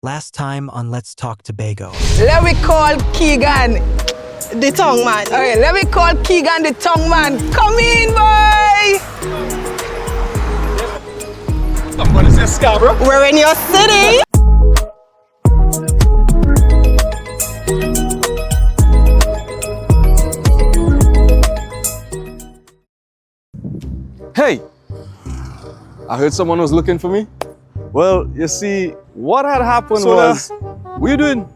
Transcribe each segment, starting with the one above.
Last time on Let's Talk Tobago. Let me call Keegan, the tongue man. Alright, let me call Keegan, the tongue man. Come in, boy! I'm gonna say Scarborough. We're in your city. Hey, I heard someone was looking for me. Well, you see, what had happened was, what you doing?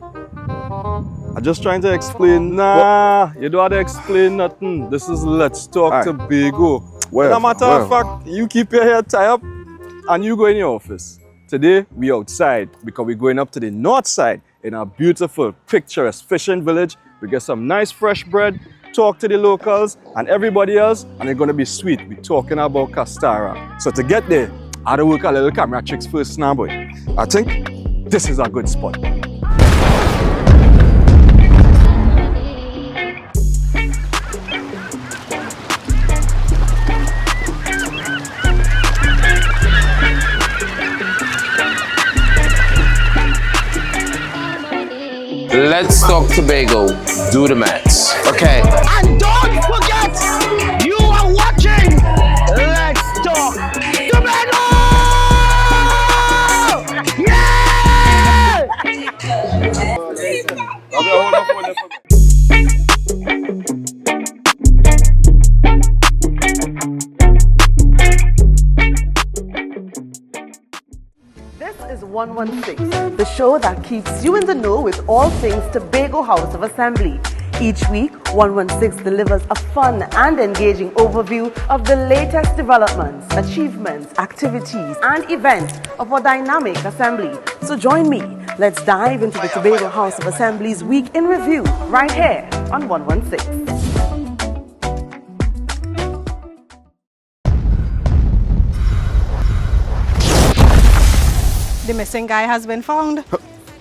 I'm just trying to explain. Nah, you don't have to explain nothing. This is Let's Talk Tobago. As a matter of fact, you keep your hair tied up and you go in your office. Today, we outside because we're going up to the north side in our beautiful, picturesque fishing village. We get some nice fresh bread, talk to the locals and everybody else, and it's gonna be sweet. We're talking about Castara. So to get there, I had to work a little camera tricks first now, boy. I think this is a good spot. Let's talk Tobago. Do the maths. Okay. And don't forget, you are watching Let's Talk Tobago! Yeah! This is 116, the show that keeps you in the know with all things Tobago House of Assembly. Each week, 116 delivers a fun and engaging overview of the latest developments, achievements, activities, and events of our dynamic assembly. So join me. Let's dive into the Tobago House of Assembly's Week in Review right here on 116. The missing guy has been found.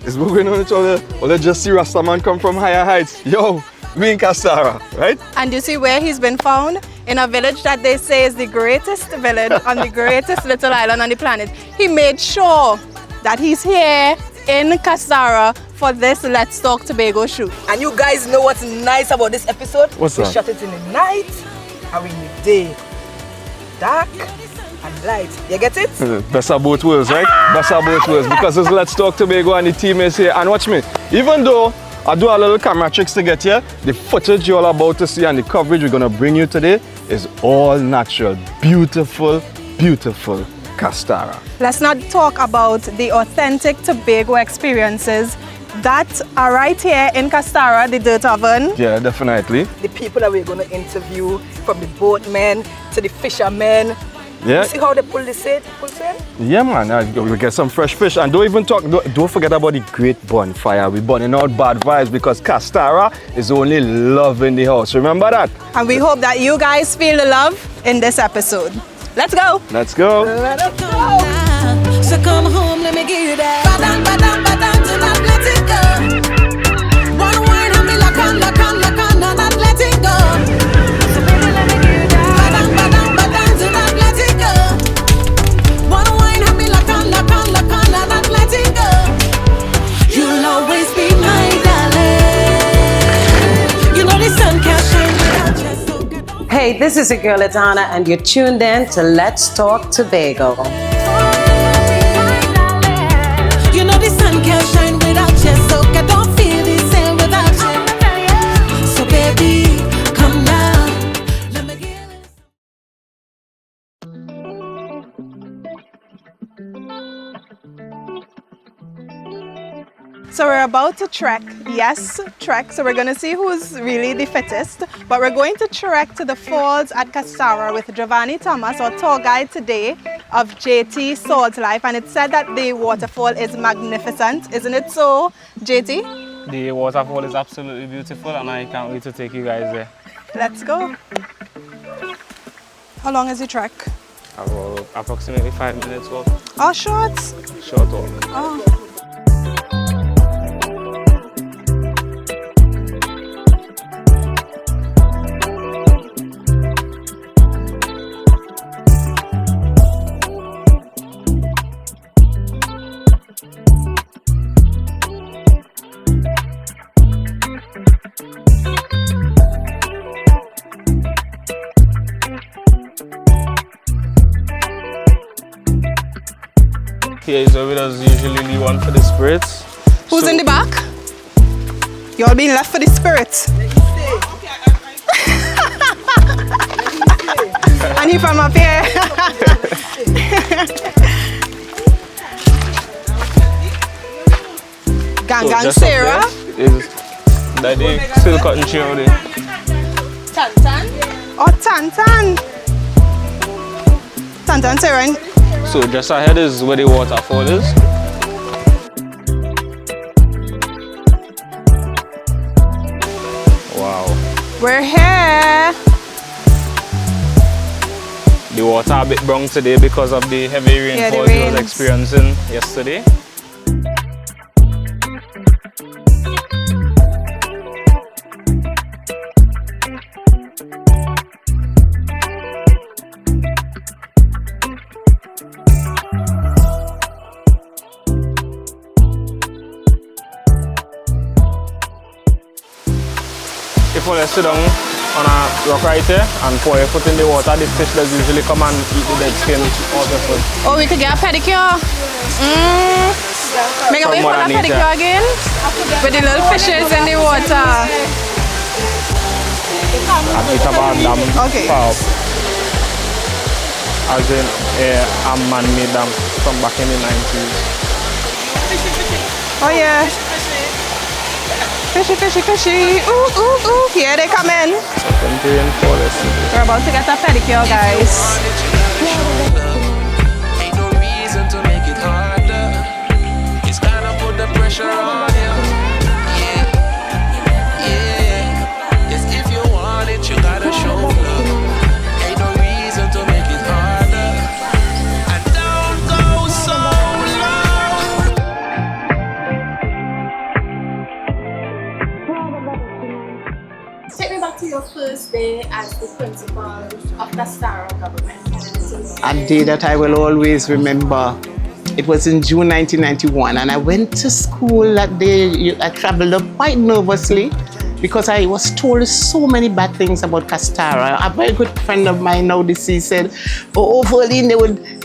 Is what going on each other? Or let's just see Rastaman come from higher heights. Yo, we in Castara, right? And you see where he's been found? In a village that they say is the greatest village on the greatest little island on the planet. He made sure that he's here in Castara for this Let's Talk Tobago shoot. And you guys know what's nice about this episode? What's that? We shot it in the night and we in the day. Dark and light. You get it? Best of both worlds, right? Best of both worlds. Because it's Let's Talk Tobago and the team is here. And watch me, even though I do a little camera tricks to get here, the footage you're all about to see and the coverage we're gonna bring you today is all natural. Beautiful, beautiful Castara. Let's not talk about the authentic Tobago experiences that are right here in Castara, the dirt oven. Yeah, definitely. The people that we're going to interview, from the boatmen to the fishermen. Yeah. You see how they pull the set? Yeah, man. We get some fresh fish. And don't forget about the great bonfire. We're burning out bad vibes because Castara is only love in the house. Remember that? And we hope that you guys feel the love in this episode. Let's go. Let's go. Let us go. So come home, let me give you that. Badam, badam, badam, do not let it go. One wine and me lock on, no, not let it go. So baby, let me give you that. Badam, badam, badam, do not let it go. One wine and me lock on, no, not let it go. You'll always be my darling. You know the sun can't shine without you. Hey, this is your girl Adana, and you're tuned in to Let's Talk Tobago. You know the sun can't shine without you, so I don't feel the same without you. So baby, come now. Let me give it. So we're about to trek. Yes, trek. So we're going to see who's really the fittest. But we're going to trek to the falls at Castara with Giovanni Thomas, our tour guide today of JT Salt Life. And it said that the waterfall is magnificent. Isn't it so, JT? The waterfall is absolutely beautiful and I can't wait to take you guys there. Let's go. How long is the trek? About approximately 5 minutes walk. Oh, short. Short walk. Oh. here is where we just usually leave one for the spirits. Who's So- in the back? Y'all being left for the spirits. And he from up here. Gang gang just up Sarah. there is that they still cutting tree out there. Tantan. Oh, Tantan. Tantan Sarah. So just ahead is where the waterfall is. Wow. We're here. The water a bit brown today because of the heavy Yeah, the rainfall we was rains. experiencing yesterday. If we sit down on a rock right here and pour your foot in the water, the fish does usually come and eat the dead skin off your foot. Oh, we could get a pedicure. Make a way for From the Mother pedicure Nature. again. With the little fishes in the water. At the Tobago Dam. Okay. Far up. As in a man-made dam from back in the 90s. Oh yeah. Fishy, fishy, fishy. Ooh, ooh, ooh. Here they come in. Serpentine forest. We're about to get a pedicure, guys. Ain't no reason to make it harder. It's gonna put the pressure on you. Yeah, yeah. Yes, if you want it, you gotta show love. Ain't no reason to make it harder. And don't go so low. Take me back to your first day as the principal of Castara government. A day that I will always remember. It was in June 1991, and I went to school that day. I traveled up quite nervously because I was told so many bad things about Castara. A very good friend of mine now deceased said, "Oh, Verlene,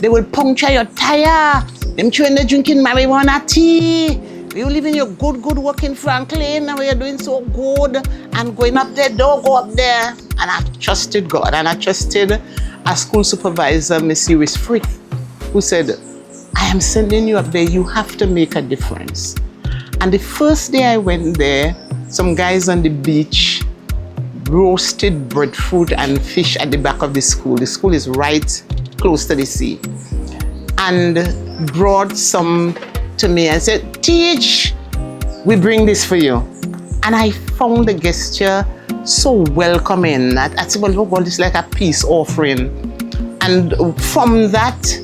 they would puncture your tire. Them children they drinking marijuana tea. You living your good work in Franklin, and you're doing so good, and going up there, don't go up there." And I trusted God, and I trusted a school supervisor, Miss Lewis Frith, who said, "I am sending you up there, you have to make a difference." And the first day I went there, some guys on the beach roasted breadfruit and fish at the back of the school. The school is right close to the sea. And brought some to me and said, "Teach, we bring this for you." And I found the gesture so welcoming. I said, "Well, look, this is like a peace offering." And from that,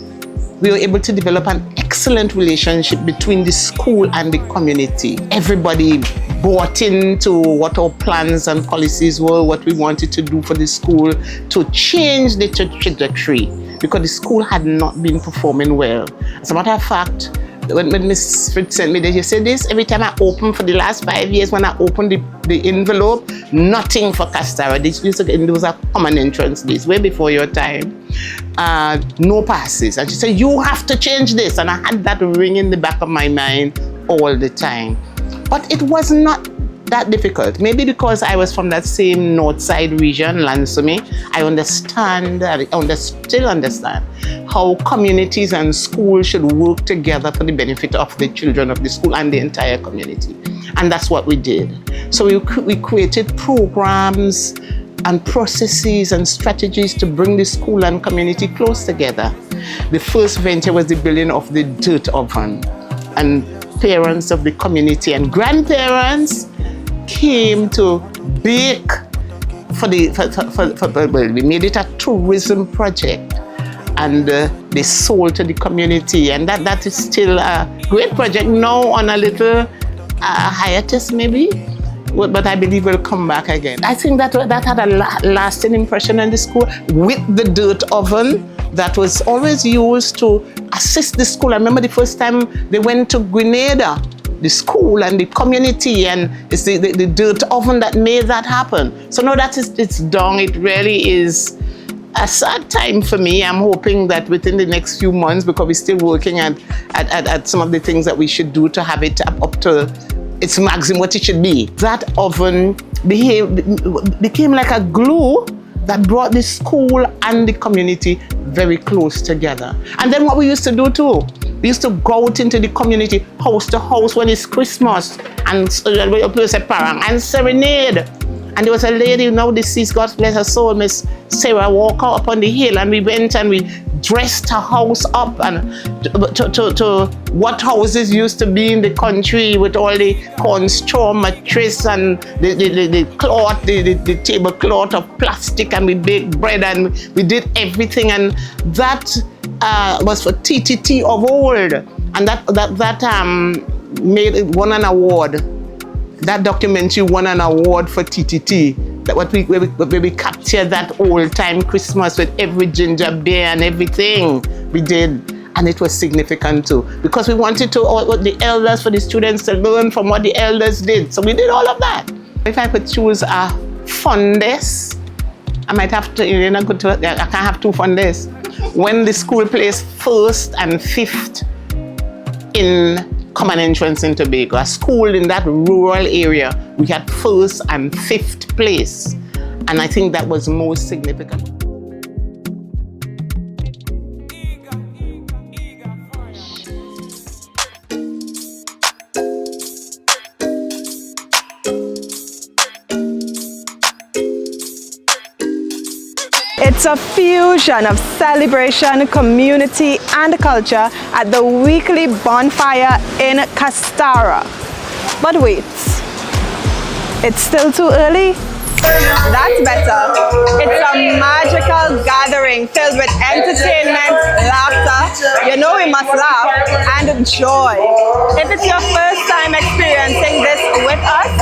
we were able to develop an excellent relationship between the school and the community. Everybody bought into what our plans and policies were, what we wanted to do for the school to change the trajectory, because the school had not been performing well. As a matter of fact, when Miss Fritz sent me this, she said this, every time I open for the last 5 years, when I opened the envelope, nothing for Castara. There was a common entrance days, way before your time. No passes. And she said, "You have to change this." And I had that ring in the back of my mind all the time. But it was not that difficult. Maybe because I was from that same northside region, Lansome, I still understand how communities and schools should work together for the benefit of the children of the school and the entire community. And that's what we did. So we created programs and processes and strategies to bring the school and community close together. The first venture was the building of the dirt oven, and parents of the community and grandparents came to bake we made it a tourism project, and they sold to the community, and that is still a great project now on a little hiatus maybe, but I believe we'll come back again. I think that had a lasting impression on the school, with the dirt oven that was always used to assist the school. I remember the first time they went to Grenada, the school and the community, and it's the dirt oven that made that happen. So now that it's done, it really is a sad time for me. I'm hoping that within the next few months, because we're still working at some of the things that we should do to have it up to its maximum, what it should be. That oven became like a glue that brought the school and the community very close together. And then what we used to do too, we used to go out into the community, house to house when it's Christmas, and play a parang and serenade. And there was a lady, now deceased, God bless her soul, Miss Sarah, walk up on the hill, and we went and we dressed her house up and to what houses used to be in the country with all the corn straw mattress and the cloth, the tablecloth of plastic, and we baked bread and we did everything, and that was for TTT of old, and that won an award. That documentary won an award for TTT. That where we captured that old time Christmas with every ginger beer and everything we did, and it was significant too because we wanted to the elders, for the students to learn from what the elders did. So we did all of that. If I could choose a fun days, I might have to. I can't have two fun days. When the school plays 1st and 5th in common entrance in Tobago, a school in that rural area, we had 1st and 5th place, and I think that was most significant. It's a fusion of celebration, community, and culture at the weekly bonfire in Castara. But wait, it's still too early? That's better. It's a magical gathering filled with entertainment, laughter. You know we must laugh, and joy. If it's your first time experiencing this with us,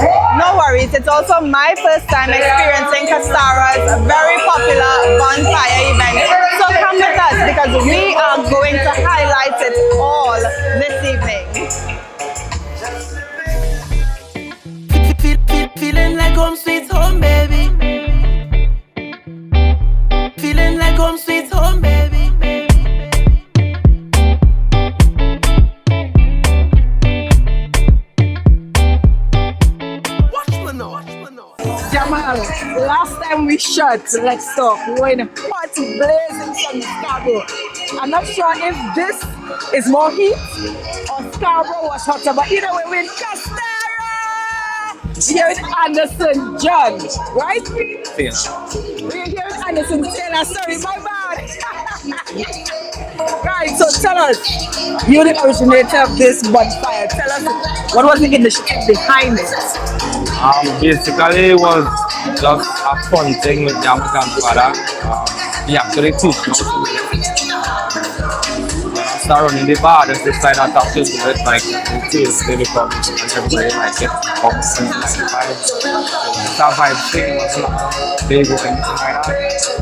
no worries. It's also my first time experiencing Castara's very popular bonfire event. So come with us because we are going to highlight it all this evening. Feeling like home sweet home, baby. Feeling like home sweet home, baby. Watch me now. Jamal, last time we shot Let's Talk, we were in a hot blazing sun in Scarborough. I'm not sure if this is more heat or Scarborough was hotter, but either way, we're in Castara. Here with Anderson John, right? Yes. We're here with Anderson Taylor. Sorry, my bad. Right, so tell us, you're the originator of this bonfire. Tell us, what was the initiative behind it? Basically, it was just a fun thing with my grandfather. He actually teach me how to do it. Start running the bar, just decide I talk to it, like the taste really come and everybody like it. That vibe thing was big or anything like that.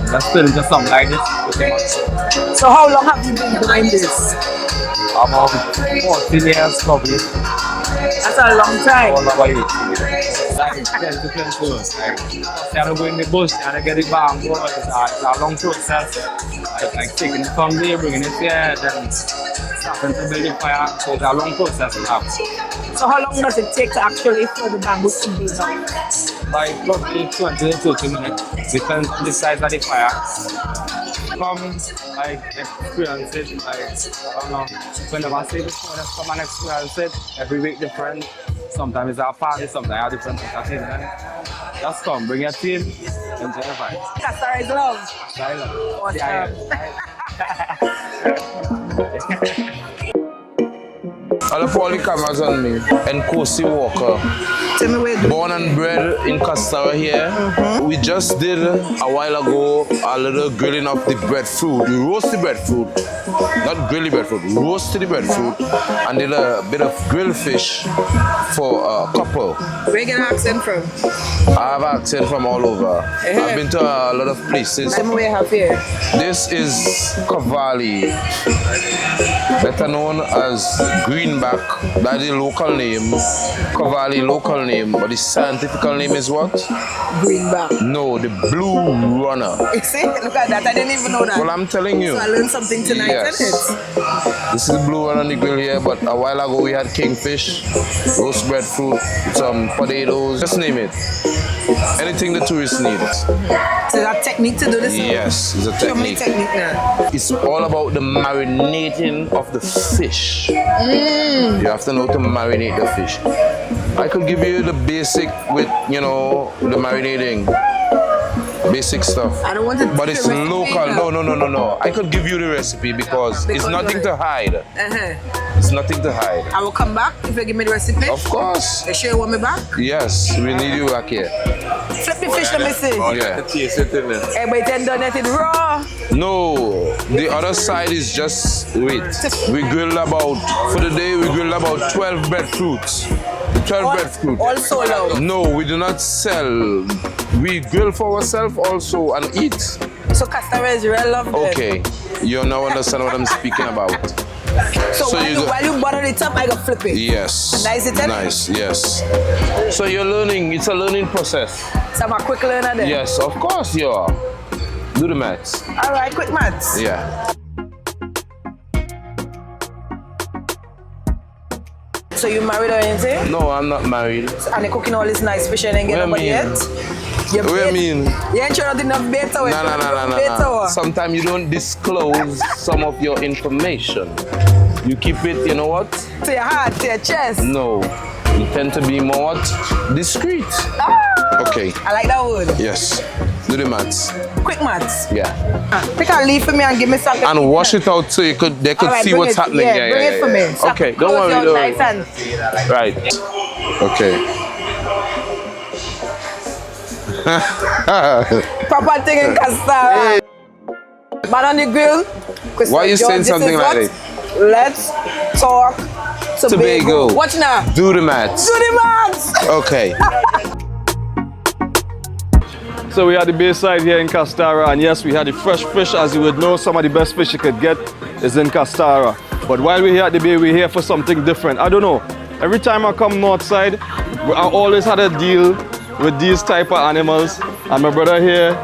That's still just something like this. So how long have you been doing this? About 14 years probably. That's a long time. All about 8 years. Like 10 to 20 years. Like, I don't go in the bush and I get it back. It's a long process. Like taking it from there, bringing it here, then starting to build the fire. So it's a long process to have. So how long does it take to actually for the bamboo to be done? Like roughly 20 to 30 minutes. Depends on the size of the fire. Come like experience it, like I don't know, whenever I say before, just come and experience it. Every week different. Sometimes it's a party, sometimes it's different entertainment. Just come, bring your team, enjoy the vibe. Castara is love. Castara is love. Awesome. All of all the cameras on me, and Kosi Walker. Born and bred in Castara here. We just did a while ago a little grilling of the breadfruit. We roasted breadfruit, not grilly breadfruit, roasted the breadfruit, and did a bit of grilled fish for a couple. Where you get an accent from? I have accent from all over. I've been to a lot of places. What do we have here? This is Cavalli, better known as Greenback. That is the local name. Cavalli, local technical name, but the scientific name is what? Greenback. No, the blue runner. You see? Look at that. I didn't even know that. Well, I'm telling you. So I learned something tonight, yes. isn't it? This is blue runner on the grill here, but a while ago we had kingfish, roast breadfruit, some potatoes, just name it. Anything the tourists need. So that technique to do this? Yes, it's a technique. Technique now. It's all about the marinating of the fish. You have to know to marinate the fish. I could give you the basic with, you know, the marinating. Basic stuff. I don't want to. But it's local. No. I could give you the recipe because it's nothing to hide. It's nothing to hide. I will come back if you give me the recipe. Of course. You sure you want me back? Yes, we need you back here. Flip the fish, let me see. Yeah. Hey, but it done it raw. No, the other side is just wait. We grilled about for the day. We grilled about 12 breadfruits. 12 breadfruit. All sold out. No, we do not sell. We grill for ourselves also and eat. So Castara is real love. Okay, you now understand what I'm speaking about. So while you butter it up, I go flip it. Yes. Nice, it? Nice, yes. So you're learning. It's a learning process. So I'm a quick learner then. Yes, of course you are. Do the maths. All right, quick maths. Yeah. So you married or anything? No, I'm not married. And you're cooking all this nice fish and ain't getting nobody yet? What do you mean? You ain't sure not enough beta? No. Sometimes you don't disclose some of your information. You keep it, you know what? To your heart, to your chest? No. You tend to be more what? Discreet. Okay. I like that word. Yes. Do the maths. Quick maths? Yeah. Pick a leaf for me and give me something. And wash it out so they could right, see what's happening. Yeah, bring it for me. So okay, don't worry. Nice and... Right. Okay. Proper thing in Castara. Man on the grill. Why are you saying something like that? Let's talk Tobago. Watch now. Do the maths. Do the maths. Okay. So we had the bayside here in Castara, and yes, we had the fresh fish. As you would know, some of the best fish you could get is in Castara. But while we're here at the bay, we're here for something different. I don't know. Every time I come northside, I always had a deal with these type of animals. And my brother here,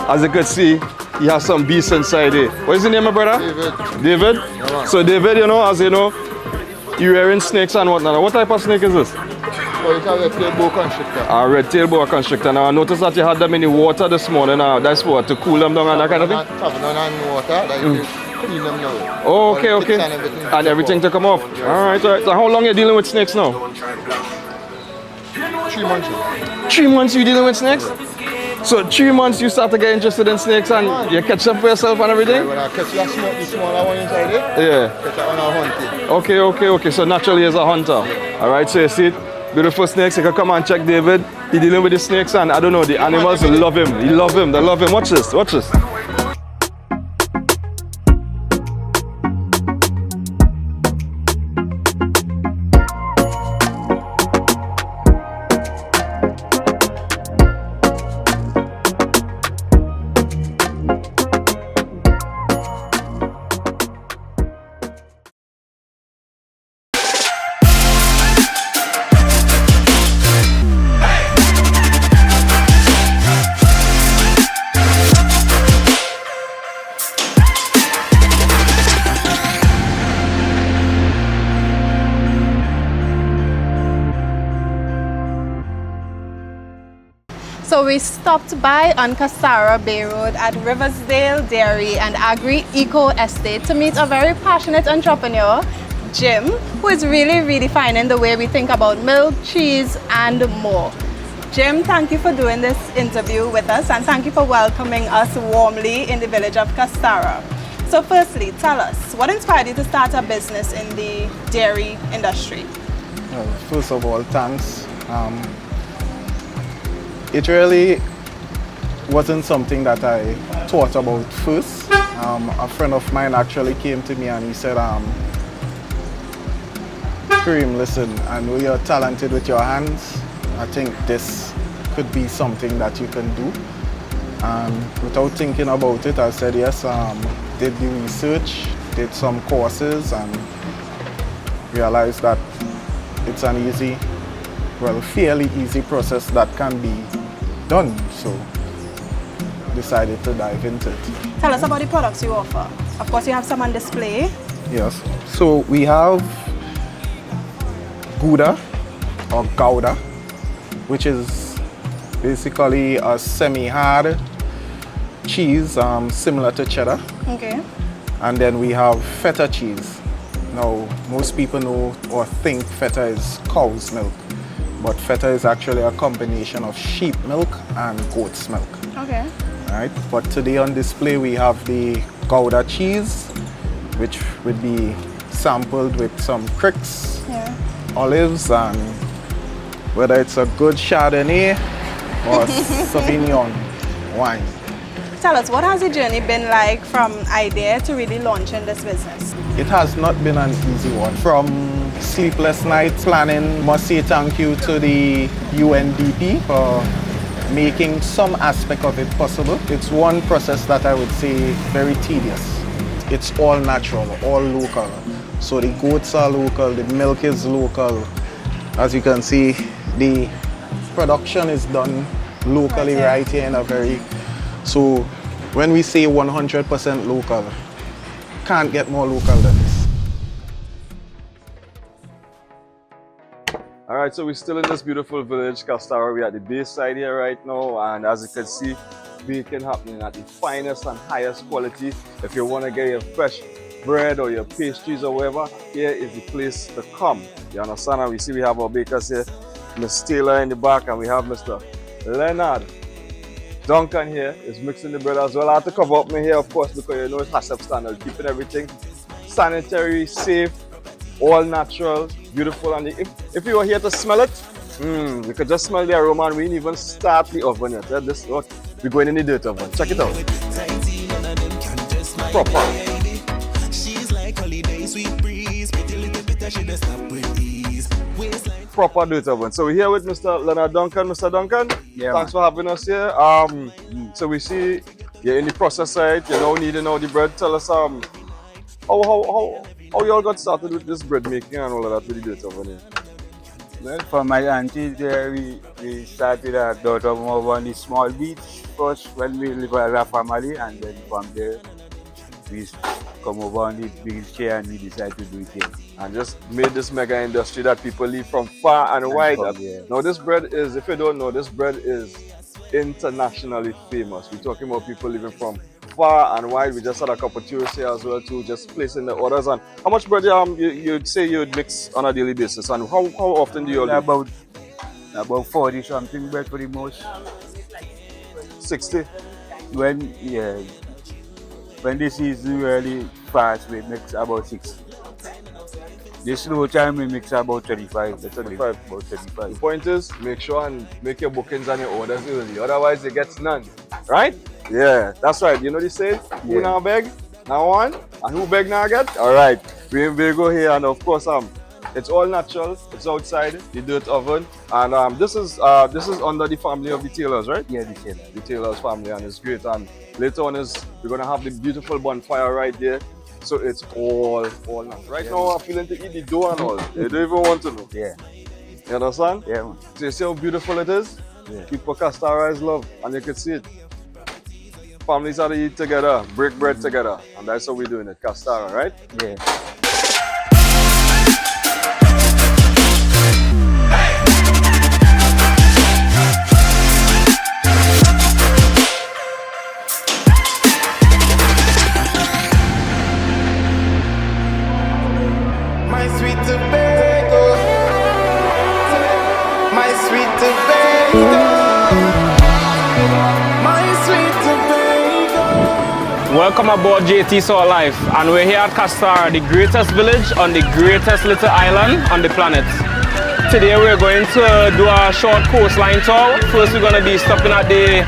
as you can see, he has some beasts inside here. What is your name, my brother? David. Yeah, so David, you know, as you know, you're wearing snakes and whatnot. What type of snake is this? Well, it's a red-tailed boa constrictor. A red-tailed boa constrictor. Now I noticed that you had them in the water this morning. That's what, to cool them down and that kind of thing? Traveling on water, that you clean them now. Oh, okay. And everything to come off. Yes. All right. So how long are you dealing with snakes now? 3 months. 3 months you dealing with snakes? So 3 months you start to get interested in snakes and you catch them for yourself and everything? Yeah, when I catch that snake, the smaller one inside it, catch that one I hunt it. Okay. So naturally as a hunter. All right, so you see it? Beautiful snakes. You can come and check David. He dealing with the snakes and I don't know, the animals love him. They love him. Watch this. So we stopped by on Castara Bay Road at Riversdale Dairy and Agri Eco Estate to meet a very passionate entrepreneur, Jim, who is really redefining the way we think about milk, cheese and more. Jim, thank you for doing this interview with us and thank you for welcoming us warmly in the village of Castara. So firstly, tell us, what inspired you to start a business in the dairy industry? Well, first of all, thanks. It really wasn't something that I thought about first. A friend of mine actually came to me and he said, Kareem, listen, I know you're talented with your hands. I think this could be something that you can do. Without thinking about it, I said yes, did the research, did some courses and realized that it's an easy well, fairly easy process that can be done. So decided to dive into it. Tell us about the products you offer. Of course, you have some on display. Yes. So we have Gouda or Gouda, which is basically a semi-hard cheese similar to cheddar. Okay. And then we have feta cheese. Now, most people know or think feta is cow's milk, but feta is actually a combination of sheep milk and goat's milk. Okay. Right? But today on display we have the Gouda cheese, which would be sampled with some cricks, olives, and whether it's a good Chardonnay or Sauvignon wine. Tell us, what has the journey been like from idea to really launching this business? It has not been an easy one. From sleepless nights planning, must say thank you to the UNDP for making some aspect of it possible. It's one process that I would say very tedious. It's all natural, all local. So the goats are local, the milk is local. As you can see, the production is done locally right here in a very... So when we say 100% local, can't get more local than this. All right, so we're still in this beautiful village, Castara. We're at the bayside here right now, and as you can see, baking happening at the finest and highest quality. If you want to get your fresh bread or your pastries or whatever, here is the place to come. You understand? And we see we have our bakers here, Miss Taylor in the back, and we have Mr. Leonard Duncan here is mixing the bread as well. I have to cover up my hair, of course, because you know it's HACCP standard, keeping everything sanitary, safe, all natural, beautiful. And if you were here to smell it, you could just smell the aroma, and we didn't even start the oven yet. This what we're going in the dirt oven. Check it out. Proper. Proper dirt oven. So we're here with Mr. Leonard Duncan. Mr. Duncan, thanks for having us here. So we see you're in the process side. You're now kneading out the bread. Tell us how you all got started with this bread making and all of that with the dirt oven here. Well, for my aunties there, we started our dirt oven over on the small beach first when we live as a family, and then from there we come over on the big chair and we decided to do it here. And just made this mega industry that people leave from far and wide. Now this bread is, if you don't know, this bread is internationally famous. We're talking about people living from far and wide. We just had a couple of tourists here as well too, just placing the orders. And how much bread you'd say you'd mix on a daily basis, and how often do you all do? About 40 something bread for the most. 60? When the season really fast, we mix about 6. This slow time we mix about 35. About 35. The point is, make sure and make your bookings and your orders early, otherwise you get none. Right? Yeah, that's right. You know the saying? Who now beg, now one, and who beg now get? Alright, we go here, and of course it's all natural, it's outside the dirt oven, and this is under the family of the Taylors, right? Yeah, the Taylors. The Taylors family, and it's great. And later on we're gonna have the beautiful bonfire right there. So it's all natural. Right now I'm feeling to eat the dough and all. You don't even want to know. Yeah. You understand? Yeah, man. So you see how beautiful it is? Yeah. People Castara is love, and you can see it. Families are to eat together, break bread together, and that's how we're doing it, Castara, right? Yeah. My sweet Tobago, my sweet Tobago, my sweet Tobago. Welcome aboard JT Soul Life, and we're here at Castara, the greatest village on the greatest little island on the planet. Today we're going to do a short coastline tour. First we're going to be stopping at the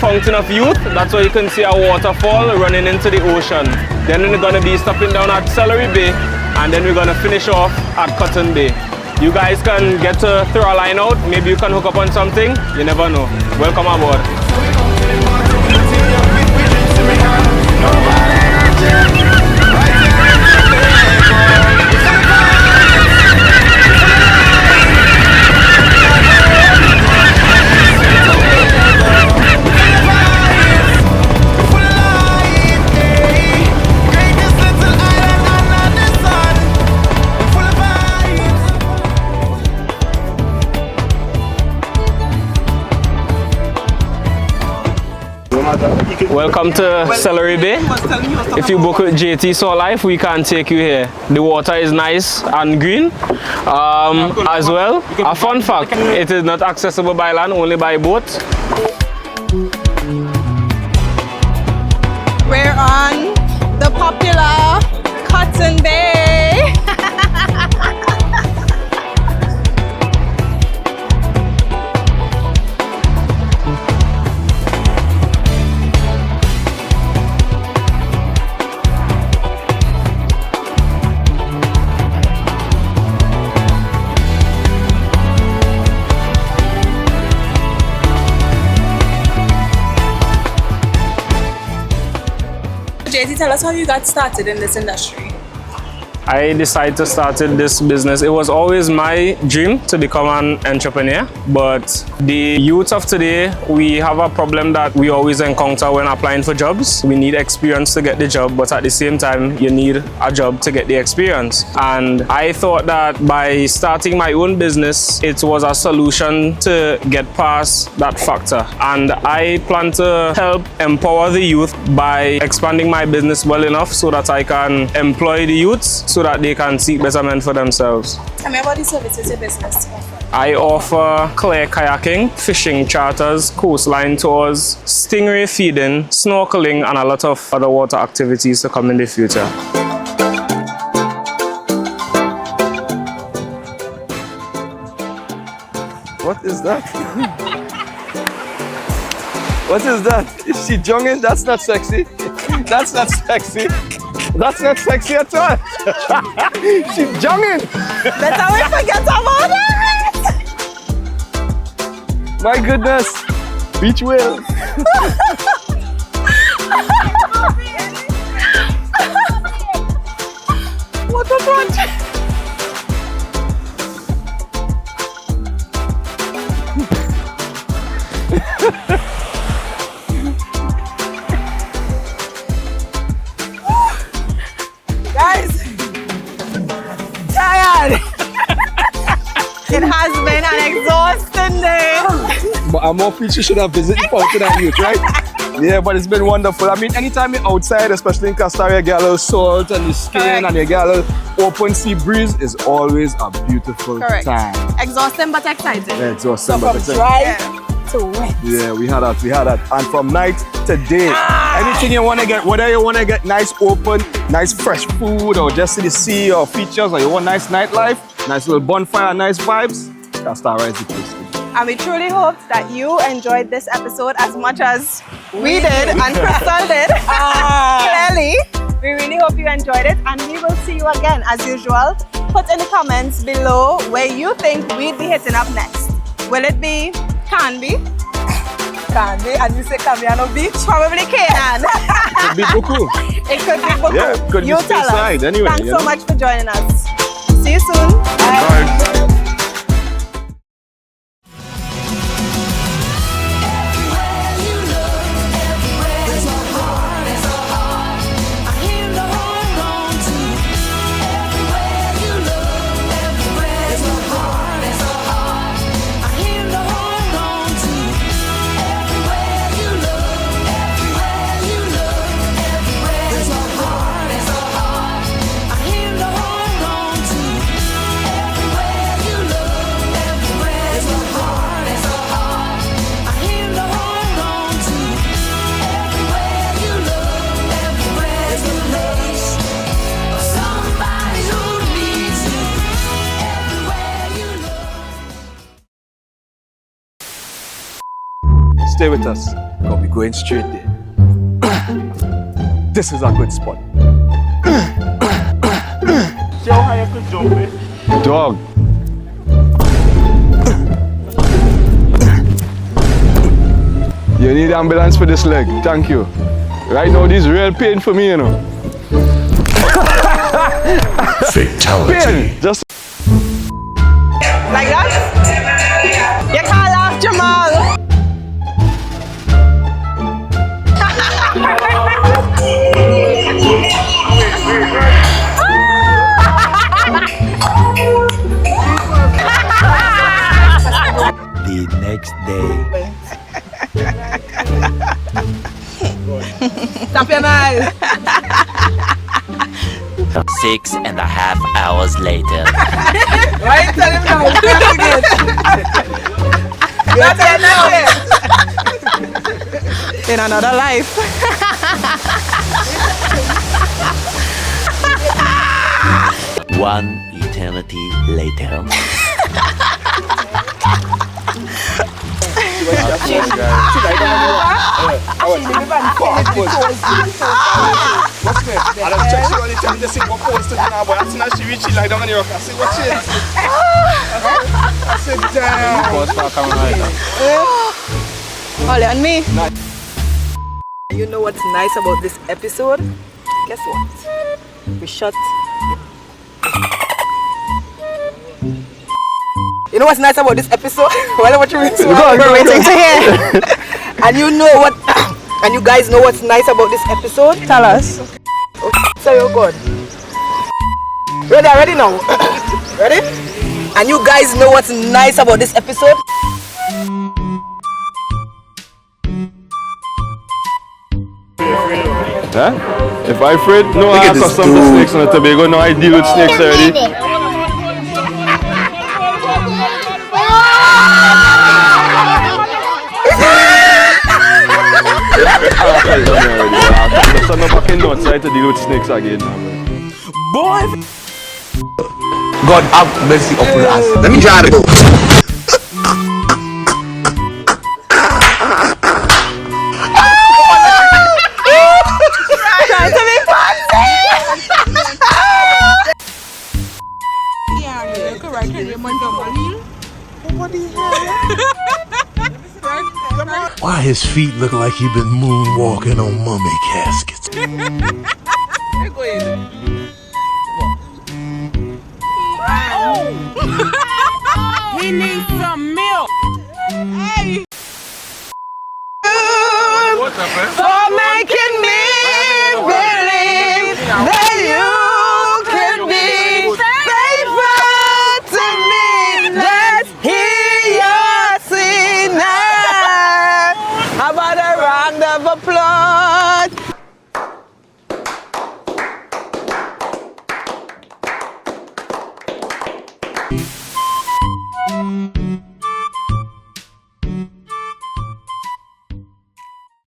Fountain of Youth. That's where you can see a waterfall running into the ocean. Then we're going to be stopping down at Celery Bay, and then we're going to finish off at Cotton Bay. You guys can get to throw a line out. Maybe you can hook up on something. You never know. Welcome aboard. Welcome to Celery Bay. If you book with JT Soul Life, we can take you here. The water is nice and green. As well, a fun fact, it is not accessible by land, only by boat. We're on the popular Cotton Bay. JT, tell us how you got started in this industry. I decided to start this business. It was always my dream to become an entrepreneur, but the youth of today, we have a problem that we always encounter when applying for jobs. We need experience to get the job, but at the same time, you need a job to get the experience. And I thought that by starting my own business, it was a solution to get past that factor. And I plan to help empower the youth by expanding my business well enough so that I can employ the youths so that they can seek betterment for themselves. Tell me about the services your business offers. I offer clear kayaking, fishing charters, coastline tours, stingray feeding, snorkelling, and a lot of other water activities to come in the future. What is that? What is that? Is she jogging? That's not sexy. That's not sexy. That's not sexy at all. She's jogging. That's how we forget about it. My goodness. Beach whale. What a bunch. Guys, tired. It has been an exhausting day. But more people should have visited Fountain and Youth, right? Yeah, but it's been wonderful. I mean, anytime you're outside, especially in Castara, you get a little salt on your skin and you get a little open sea breeze, is always a beautiful time. Exhausting but exciting. Yeah, exhausting so but from exciting. dry to wet. Yeah, we had that. And from night to day, anything you want to get, whether you want to get nice open, nice fresh food, or just see the sea or features, or you want nice nightlife, nice little bonfire, nice vibes, Castara is the place. And we truly hope that you enjoyed this episode as much as we did and Crystal did. Clearly, we really hope you enjoyed it, and we will see you again as usual. Put in the comments below where you think we'd be hitting up next. Will it be Canby? Canby, and you say Canby and no beach? Probably Canaan. It could be Buku. It could be Buku. Yeah, it could be Speyside anyway. Thanks so much for joining us. See you soon. Bye. Stay with us, because we're going straight there. This is a good spot. See how high you could jump it? Dog. You need ambulance for this leg, thank you. Right now, this is real pain for me, you know. Fatality. Pain, just like that? You can't laugh, Jamal. The next day. Tap your eyes. 6.5 hours later. Right? Tell him now. Not yet. In another life. One eternity later. Ollie and me. You know what's nice about this episode? Guess what? We shot. You know what's nice about this episode? Well, what you mean? We're waiting to hear. And you know what? And you guys know what's nice about this episode? Tell us. So you're good. Ready now? Ready? And you guys know what's nice about this episode? Huh? If I afraid, no, I accustomed to snakes on the Tobago. No, I deal with snakes already. I'm back in northside to deal with snakes again. Boy! God have mercy upon us. Let me try to go. Trying to be fancy. Why his feet look like he been moonwalking on mummy caskets? He needs some milk. Hey. What's up, man?